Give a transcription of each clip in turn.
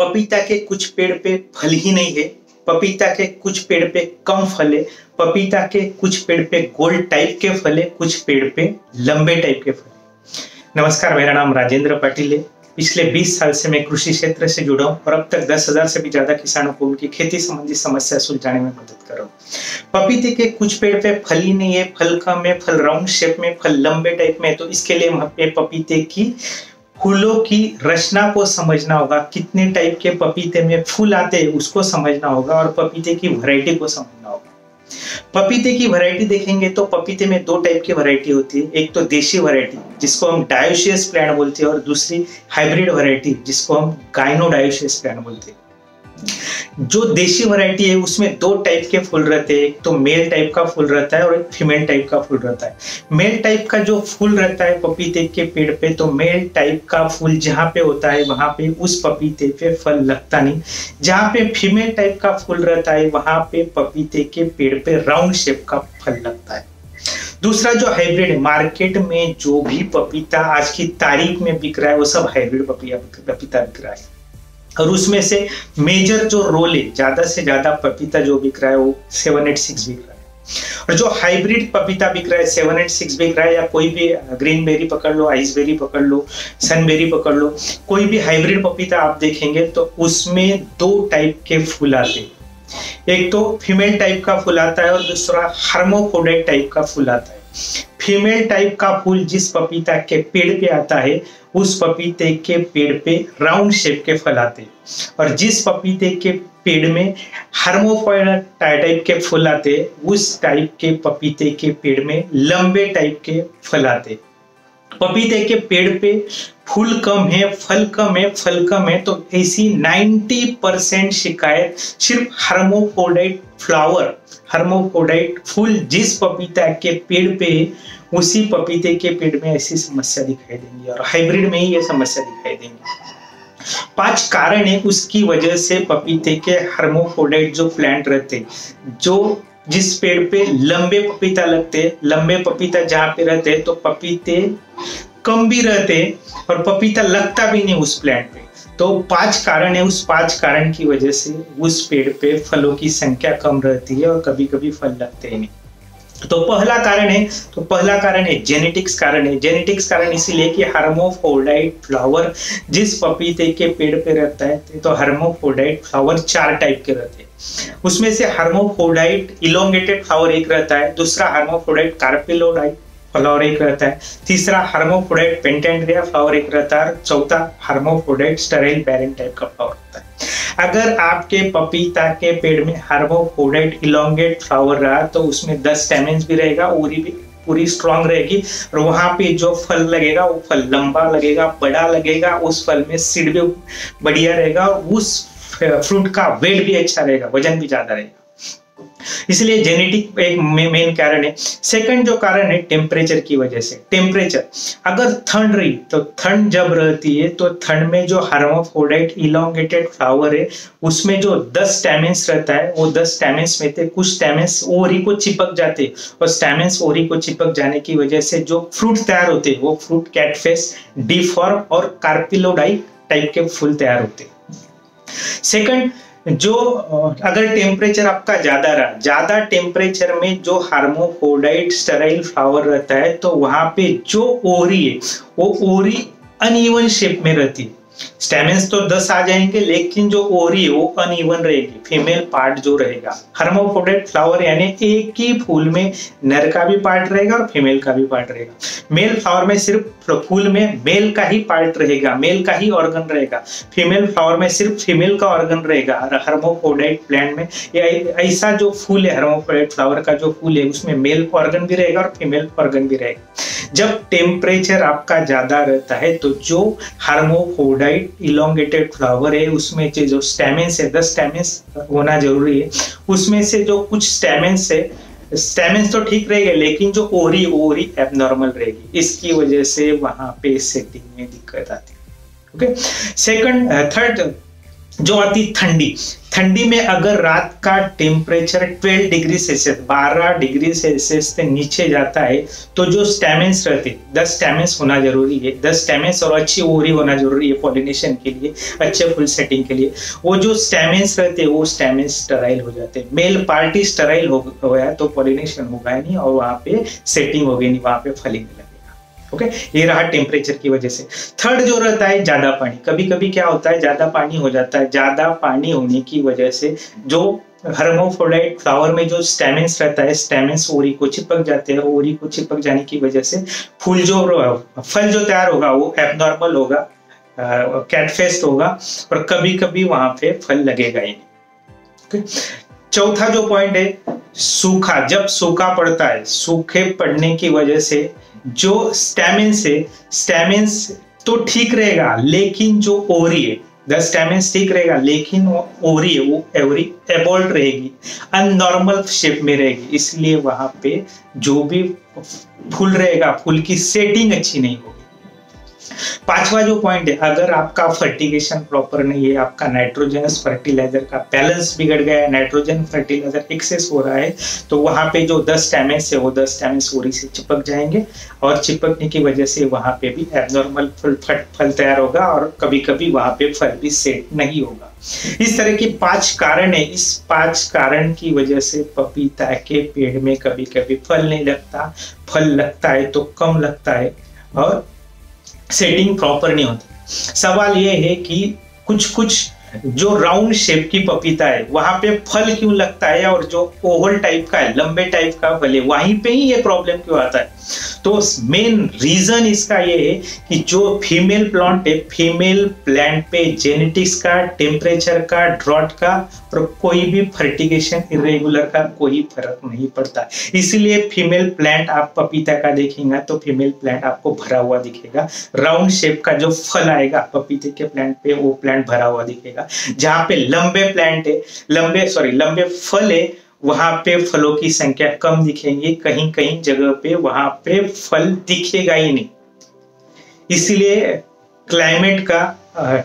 पपीता के कुछ पेड़ पे फल ही नहीं है, पपीता के कुछ पेड़ पे कम फल है, पपीता के कुछ पेड़ पे गोल टाइप के फल है, कुछ पेड़ पे लंबे टाइप के फल है। नमस्कार, मेरा नाम राजेंद्र पाटिल है। पिछले 20 साल से मैं कृषि क्षेत्र से जुड़ा हूं और अब तक 10,000 से भी ज्यादा किसानों को उनकी खेती संबंधी समस्या सुलझाने में मदद कर रहा हूं। पपीते के कुछ पेड़ पे फल ही नहीं है, फल कम है, फल राउंड शेप में, फल लंबे टाइप में, तो इसके लिए हमें पपीते की फूलों की रचना को समझना होगा। कितने टाइप के पपीते में फूल आते हैं उसको समझना होगा और पपीते की वैरायटी को समझना होगा। पपीते की वैरायटी देखेंगे तो पपीते में 2 टाइप की वैरायटी होती है। एक तो देशी वैरायटी जिसको हम डायोसियस प्लांट बोलते हैं और दूसरी हाइब्रिड वैरायटी जिसको हम गाइनोडायोसियस प्लांट बोलते हैं। जो देशी वैरायटी है उसमें 2 टाइप के फूल रहते हैं, एक तो मेल टाइप का फूल रहता है और एक फीमेल टाइप का फूल रहता है। मेल टाइप का जो फूल रहता है पपीते के पेड़ पे, तो मेल टाइप का फूल जहाँ पे होता है वहां पे उस पपीते पे फल लगता नहीं। जहाँ पे फीमेल टाइप का फूल रहता है वहां पे पपीते के पेड़ पे राउंड शेप का फल लगता है। दूसरा जो हाइब्रिड है, मार्केट में जो भी पपीता आज की तारीख में बिक रहा है वो सब हाइब्रिड पपीता बिक रहा है और उसमें से मेजर जो रोल है, ज्यादा से ज्यादा पपीता जो बिक रहा है वो 786 बिक रहा है। और जो हाइब्रिड पपीता बिक रहा है 786 बिक रहा है, या कोई भी ग्रीन बेरी पकड़ लो, आइसबेरी पकड़ लो, सनबेरी पकड़ लो, कोई भी हाइब्रिड पपीता आप देखेंगे तो उसमें 2 टाइप के फूल आते हैं। एक तो फीमेल टाइप का फूल आता है और दूसरा हर्मोफ्रोडाइट टाइप का फूल आता है। फीमेल टाइप का फूल जिस पपीता के पेड़ पे आता है उस पपीते के पेड़ पे राउंड शेप के फल आते हैं और जिस पपीते के पेड़ में हर्मोफ्रोडाइट टाइप के फूल आते हैं उस टाइप के पपीते के पेड़ में लंबे टाइप के फल आते हैं। पपीते के पेड़ पे फूल कम है, फल कम है, फल कम है, तो ऐसी 90% शिकायत सिर्फ हर्मोफ्रोडाइट फूल जिस पपीता के पेड़ पे उसी पपीते के पेड़ में ऐसी समस्या दिखाई देंगी और हाइब्रिड में ही ये समस्या दिखाई देंगी। 5 कारण है उसकी वजह से पपीते के हर्मोफ्रोडाइट जो प्लांट रहते, जो जिस पेड़ पे लंबे पपीता लगते, लंबे पपीता जहाँ पे रहते तो पपीते कम भी रहते और पपीता लगता भी नहीं उस प्लांट पे। तो 5 कारण है, उस 5 कारण की वजह से उस पेड़ पे फलों की संख्या कम रहती है और कभी कभी फल लगते ही नहीं। तो पहला कारण है जेनेटिक्स कारण है। जेनेटिक्स कारण इसीलिए कि हर्मोफ्रोडाइट फ्लावर जिस पपीते के पेड़ पे रहता है तो हर्मोफ्रोडाइट फ्लावर 4 टाइप के रहते हैं। उसमें से हर्मोफ्रोडाइट इलोंगेटेड फ्लावर एक रहता है, दूसरा हर्मोफ्रोडाइट कार्पेलोडाइट फ्लावर एक रहता है, तीसरा हर्मोफ्रोडाइट पेंटेंड्रिया फ्लावर एक रहता है, चौथा हर्मोफ्रोडाइट स्टेराइल बैरन टाइप का फ्लावर होता है। अगर आपके पपीता के पेड़ में हर्मोफ्रोडाइट इलोंगेट फ्लावर रहा तो उसमें 10 स्टेमेंस भी रहेगा, ओरी भी पूरी स्ट्रांग रहेगी और वहां पे जो फल लगेगा वो फल लंबा लगेगा, बड़ा लगेगा, उस फल में सीड भी बढ़िया रहेगा और उस फ्रूट का वेट भी अच्छा रहेगा, वजन भी ज्यादा रहेगा। इसलिए जेनेटिक एक मेन कारण है। सेकंड जो कारण है टेम्परेचर की वजह से। टेम्परेचर, अगर ठंड रही तो ठंड जब रहती है तो ठंड में जो हर्मोफ्रोडाइट इलोंगेटेड फ्लावर है उसमें जो 10 स्टेमेंस रहता है वो 10 स्टेमेंस में से कुछ स्टेमेंस ओरी को चिपक जाते और स्टेमेंस ओरी को चिपक जाने की वजह से जो फ्रूट तैयार होते वो फ्रूट कैटफेस, डिफॉर्म और कार्पिलोडाइट टाइप के फूल तैयार होते। सेकंड, जो अगर टेम्परेचर आपका ज्यादा रहा, ज्यादा टेम्परेचर में जो हर्मोफ्रोडाइट स्टेराइल फ्लावर रहता है तो वहां पे जो ओरी है वो ओरी अनइवन शेप में रहती है। स्टेमेंस तो 10 आ जाएंगे लेकिन जो ओरी है वो अनइवन रहेगी, फीमेल पार्ट जो रहेगा। हर्मोफ्रोडाइट फ्लावर यानी एक ही फूल में नर का भी पार्ट रहेगा और फीमेल का भी पार्ट रहेगा। मेल फ्लावर में सिर्फ फूल में मेल का ही पार्ट रहेगा, मेल का ही ऑर्गन रहेगा। फीमेल फ्लावर में सिर्फ फीमेल का ऑर्गन रहेगा। हर्मोफ्रोडाइट प्लांट में ऐसा जो फूल है, हर्मोफ्रोडाइट फ्लावर का जो फूल है उसमें मेल ऑर्गन भी रहेगा और फीमेल ऑर्गन भी रहेगा। जब टेम्परेचर आपका ज्यादा रहता है तो जो हर्मोफ्रोडाइट इलोंगेटेड फ्लावर है उसमें जो स्टेमेंस है, 10 स्टेमेंस होना जरूरी है, उसमें से जो कुछ स्टेमेंस है, स्टेमेंस तो ठीक रहेगा लेकिन जो ओरी एबनॉर्मल रहेगी। इसकी वजह से वहां पे सेटिंग में दिक्कत आती है। ओके, थर्ड जो आती ठंडी। ठंडी में अगर रात का temperature 12 degree Celsius 12 degree Celsius से नीचे जाता है तो जो स्टैमेंस रहते 10 स्टैमेंस होना जरूरी है, 10 स्टैमेंस और अच्छी ओवरी होना जरूरी है पॉलिनेशन के लिए, अच्छे फुल सेटिंग के लिए। वो जो स्टैमेंस रहते वो स्टैमेंस स्टराइल हो जाते हैं। मेल पार्टी स्टराइल हो गया तो पॉलिनेशन होगा नहीं और वहां पे सेटिंग होगी नहीं, वहां पे फलिंग लगेगा। ओके, ये रहा टेम्परेचर की वजह से। थर्ड जो रहता है ज्यादा पानी। कभी कभी क्या होता है ज्यादा पानी हो जाता है, ज्यादा पानी होने की वजह से जो हर्माफ्रोडाइट फ्लावर में जो स्टैमेंस रहता है, स्टैमेंस ओरी को चिपक जाते हैं। ओरी को चिपक जाने की वजह से फूल जो फल जो तैयार होगा वो एबनॉर्मल होगा, कैटफेस्ट होगा और कभी कभी वहां पे फल लगेगा ही नहीं। चौथा जो पॉइंट है सूखा। जब सूखा पड़ता है, सूखे पड़ने की वजह से जो स्टैमेंस है, स्टैमेंस तो ठीक रहेगा लेकिन जो ओवरी है, 10 स्टैमेंस ठीक रहेगा लेकिन वो ओवरी है, वो ओवरी एबॉल्ट रहेगी, अननॉर्मल शेप में रहेगी। इसलिए वहां पे जो भी फूल रहेगा, फूल की सेटिंग अच्छी नहीं होगी। पांचवा जो पॉइंट है, अगर आपका फर्टिगेशन प्रॉपर नहीं है, आपका नाइट्रोजनस फर्टिलाइजर का बैलेंस बिगड़ गया है, नाइट्रोजन फर्टिलाइजर एक्सेस हो रहा है, तो वहां पे जो 10 स्टैमेंस है वो 10 स्टैमेंस ओरी से चिपक जाएंगे और चिपकने की वजह से वहां पे भी एबनॉर्मल फल तैयार होगा और कभी कभी वहां पे फल भी सेट नहीं होगा। इस तरह के 5 कारण है। इस 5 कारण की वजह से पपीता के पेड़ में कभी कभी फल नहीं लगता, फल लगता है तो कम लगता है और सेटिंग प्रॉपर नहीं होती। सवाल ये है कि कुछ जो राउंड शेप की पपीता है वहां पे फल क्यों लगता है और जो ओवल टाइप का है, लंबे टाइप का फल है, वहीं पे ही ये प्रॉब्लम क्यों आता है? तो मेन रीजन इसका ये है कि जो फीमेल प्लांट है, फीमेल प्लांट पे जेनेटिक्स का, टेम्परेचर का, ड्रॉट का और कोई भी फर्टिगेशन इरेगुलर का कोई फर्क नहीं पड़ता। इसलिए फीमेल प्लांट आप पपीता का देखेंगे तो फीमेल प्लांट आपको भरा हुआ दिखेगा। राउंड शेप का जो फल आएगा पपीते के प्लांट पे वो प्लांट भरा हुआ दिखेगा। जहां पे लंबे प्लांट है, लंबे फल है, वहां पे फलों की संख्या कम दिखेंगी, कहीं कहीं जगह पे वहां पे फल दिखेगा ही नहीं। इसलिए क्लाइमेट का,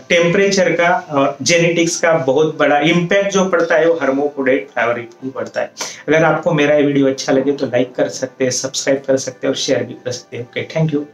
टेम्परेचर का और जेनेटिक्स का बहुत बड़ा इम्पैक्ट जो पड़ता है वो हर्माफ्रोडाइट फ्लावर पे पड़ता है। अगर आपको मेरा वीडियो अच्छा लगे तो लाइक कर सकते हैं, सब्सक्राइब कर सकते हैं और शेयर भी कर सकते हैं। Okay, thank you.